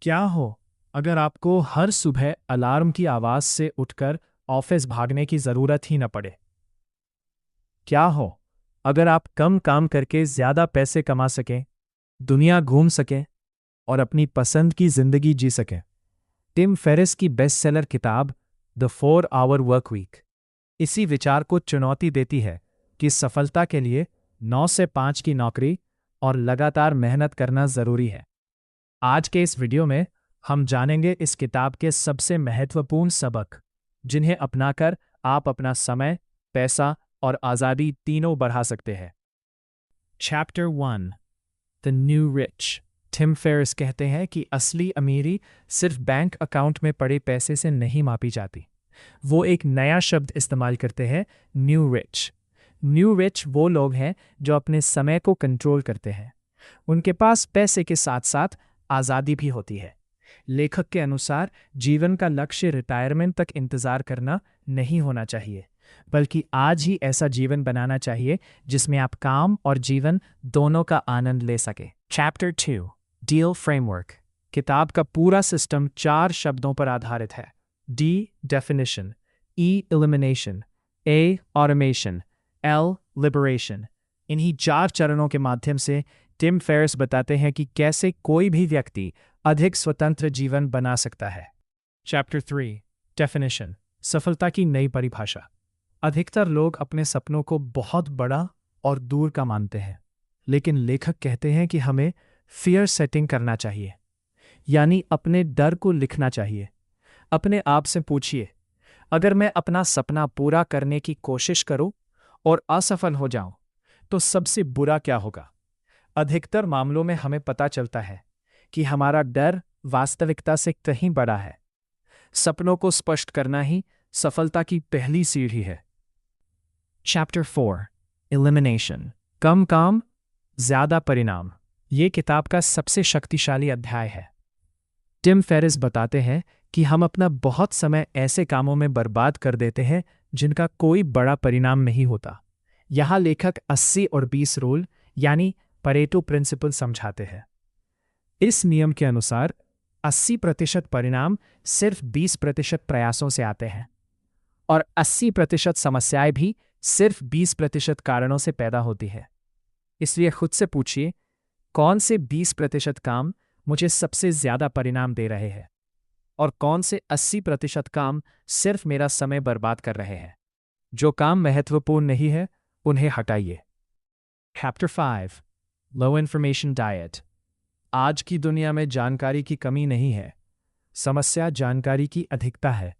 क्या हो अगर आपको हर सुबह अलार्म की आवाज से उठकर ऑफिस भागने की जरूरत ही न पड़े? क्या हो अगर आप कम काम करके ज्यादा पैसे कमा सकें, दुनिया घूम सकें और अपनी पसंद की जिंदगी जी सकें? टिम फेरिस की बेस्टसेलर किताब द 4 आवर वर्क वीक इसी विचार को चुनौती देती है कि सफलता के लिए 9 से 5 की नौकरी और लगातार मेहनत करना जरूरी है। आज के इस वीडियो में हम जानेंगे इस किताब के सबसे महत्वपूर्ण सबक, जिन्हें अपनाकर आप अपना समय, पैसा और आज़ादी तीनों बढ़ा सकते हैं। Chapter 1, the new rich. Tim Ferriss कहते हैं कि असली अमीरी सिर्फ बैंक अकाउंट में पड़े पैसे से नहीं मापी जाती। वो एक नया शब्द इस्तेमाल करते हैं, न्यू रिच। न्यू रिच वो लोग हैं जो अपने समय को कंट्रोल करते हैं। उनके पास पैसे के साथ साथ आज़ादी भी होती है। लेखक के अनुसार जीवन का लक्ष्य रिटायरमेंट तक इंतजार करना नहीं होना चाहिए, बल्कि आज ही ऐसा जीवन बनाना चाहिए जिसमें आप काम और जीवन दोनों का आनंद ले सके। Chapter 2, deal framework. किताब का पूरा सिस्टम 4 शब्दों पर आधारित है। डी, डेफिनेशन; ई, एलिमिनेशन; ए, ऑटोमेशन; एल, लिबरेशन। इन्हीं 4 चरणों के माध्यम से टिम फेरिस बताते हैं कि कैसे कोई भी व्यक्ति अधिक स्वतंत्र जीवन बना सकता है। चैप्टर 3, डेफिनेशन, सफलता की नई परिभाषा। अधिकतर लोग अपने सपनों को बहुत बड़ा और दूर का मानते हैं, लेकिन लेखक कहते हैं कि हमें फियर सेटिंग करना चाहिए, यानी अपने डर को लिखना चाहिए। अपने आप से पूछिए, अगर मैं अपना सपना पूरा करने की कोशिश करूं और असफल हो जाऊं, तो सबसे बुरा क्या होगा? अधिकतर मामलों में हमें पता चलता है कि हमारा डर वास्तविकता से कहीं बड़ा है। सपनों को स्पष्ट करना ही सफलता की पहली सीढ़ी है। चैप्टर 4, एलिमिनेशन, कम काम ज्यादा परिणाम। ये किताब का सबसे शक्तिशाली अध्याय है। टिम फेरिस बताते हैं कि हम अपना बहुत समय ऐसे कामों में बर्बाद कर देते हैं जिनका कोई बड़ा परिणाम नहीं होता। यहाँ लेखक 80 और 20 रूल यानी परेटो प्रिंसिपल समझाते हैं। इस नियम के अनुसार 80% परिणाम सिर्फ 20% प्रयासों से आते हैं, और 80% समस्याएं भी सिर्फ 20% कारणों से पैदा होती है। इसलिए खुद से पूछिए, कौन से 20% काम मुझे सबसे ज्यादा परिणाम दे रहे हैं और कौन से 80% काम सिर्फ मेरा समय बर्बाद कर रहे हैं। जो काम महत्वपूर्ण नहीं है उन्हें हटाइए। चैप्टर 5, लो इन्फॉर्मेशन डाइट। आज की दुनिया में जानकारी की कमी नहीं है, समस्या जानकारी की अधिकता है।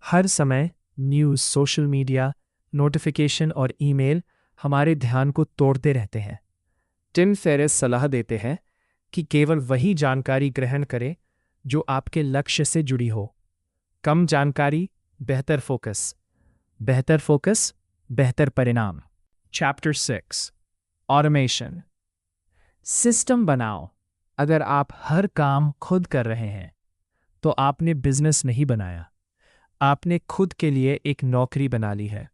हर समय न्यूज़, सोशल मीडिया, नोटिफिकेशन और ईमेल हमारे ध्यान को तोड़ते रहते हैं। टिम फेरिस सलाह देते हैं कि केवल वही जानकारी ग्रहण करें जो आपके लक्ष्य से जुड़ी हो। कम जानकारी, बेहतर फोकस; बेहतर फोकस, बेहतर परिणाम। Chapter 6, automation. सिस्टम बनाओ। अगर आप हर काम खुद कर रहे हैं तो आपने बिजनेस नहीं बनाया, आपने खुद के लिए एक नौकरी बना ली है।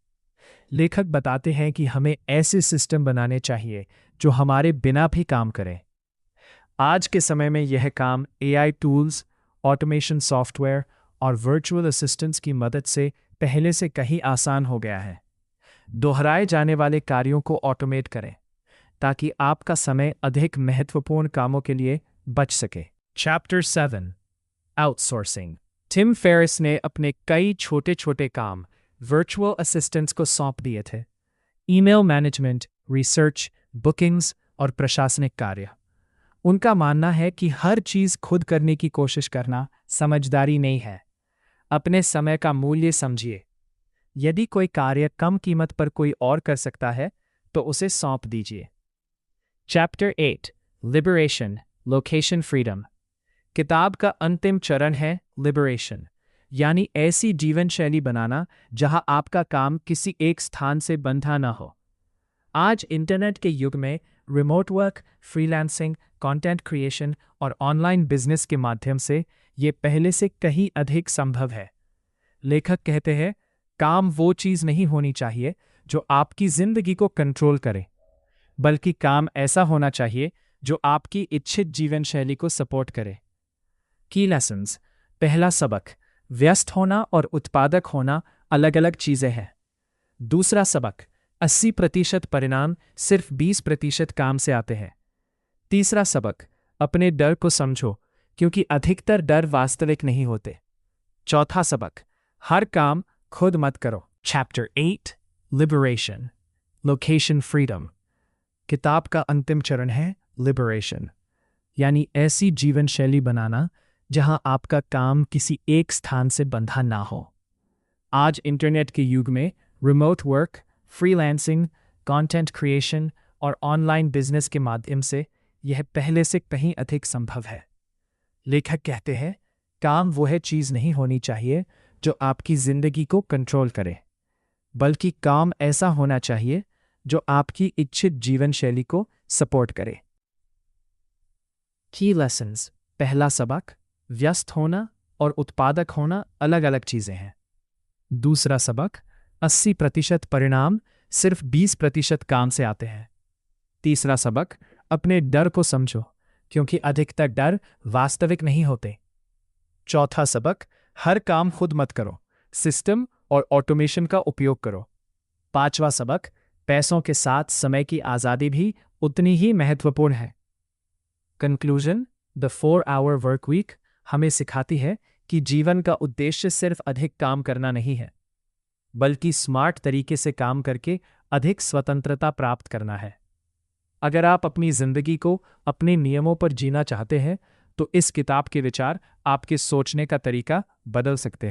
लेखक बताते हैं कि हमें ऐसे सिस्टम बनाने चाहिए जो हमारे बिना भी काम करें। आज के समय में यह काम एआई टूल्स, ऑटोमेशन सॉफ्टवेयर और वर्चुअल असिस्टेंट्स की मदद से पहले से कहीं आसान हो गया है। दोहराए जाने वाले कार्यों को ऑटोमेट करें ताकि आपका समय अधिक महत्वपूर्ण कामों के लिए बच सके। Chapter 7, outsourcing. टिम फेरिस ने अपने कई छोटे छोटे काम वर्चुअल असिस्टेंट्स को सौंप दिए थे। ईमेल मैनेजमेंट, रिसर्च, बुकिंग्स और प्रशासनिक कार्य। उनका मानना है कि हर चीज खुद करने की कोशिश करना समझदारी नहीं है। अपने समय का मूल्य समझिए। यदि कोई कार्य कम कीमत पर कोई और कर सकता है तो उसे सौंप दीजिए। Chapter 8, liberation, location freedom. किताब का अंतिम चरण है लिबरेशन, यानी ऐसी जीवन शैली बनाना जहां आपका काम किसी एक स्थान से बंधा न हो। आज इंटरनेट के युग में remote work, freelancing, content creation और ऑनलाइन बिजनेस के माध्यम से ये पहले से कहीं अधिक संभव है। लेखक कहते हैं, काम वो चीज नहीं होनी चाहिए जो आपकी जिंदगी को कंट्रोल करे, बल्कि काम ऐसा होना चाहिए जो आपकी इच्छित जीवन शैली को सपोर्ट करे। की लेसन्स। पहला सबक, व्यस्त होना और उत्पादक होना अलग अलग चीजें हैं। दूसरा सबक, 80% परिणाम सिर्फ 20% काम से आते हैं। तीसरा सबक, अपने डर को समझो क्योंकि अधिकतर डर वास्तविक नहीं होते। चौथा सबक, हर काम खुद मत करो। Chapter 8, liberation, location freedom. किताब का अंतिम चरण है लिबरेशन, यानी ऐसी जीवन शैली बनाना जहां आपका काम किसी एक स्थान से बंधा ना हो। आज इंटरनेट के युग में remote work, freelancing, content creation और ऑनलाइन बिजनेस के माध्यम से यह पहले से कहीं अधिक संभव है। लेखक कहते हैं, काम वह चीज़ नहीं होनी चाहिए जो आपकी जिंदगी को कंट्रोल करे, बल्कि काम ऐसा होना चाहिए जो आपकी इच्छित जीवन शैली को सपोर्ट करे। की लेसन्स। पहला सबक, व्यस्त होना और उत्पादक होना अलग अलग चीजें हैं। दूसरा सबक, 80% परिणाम सिर्फ 20% काम से आते हैं। तीसरा सबक, अपने डर को समझो क्योंकि अधिकतर डर वास्तविक नहीं होते। चौथा सबक, हर काम खुद मत करो, सिस्टम और ऑटोमेशन का उपयोग करो। पांचवा सबक, पैसों के साथ समय की आज़ादी भी उतनी ही महत्वपूर्ण है। Conclusion, the 4-hour work week हमें सिखाती है कि जीवन का उद्देश्य सिर्फ अधिक काम करना नहीं है, बल्कि स्मार्ट तरीके से काम करके अधिक स्वतंत्रता प्राप्त करना है। अगर आप अपनी जिंदगी को अपने नियमों पर जीना चाहते हैं, तो इस किताब के विचार आपके सोचने का तरीका बदल सकते हैं।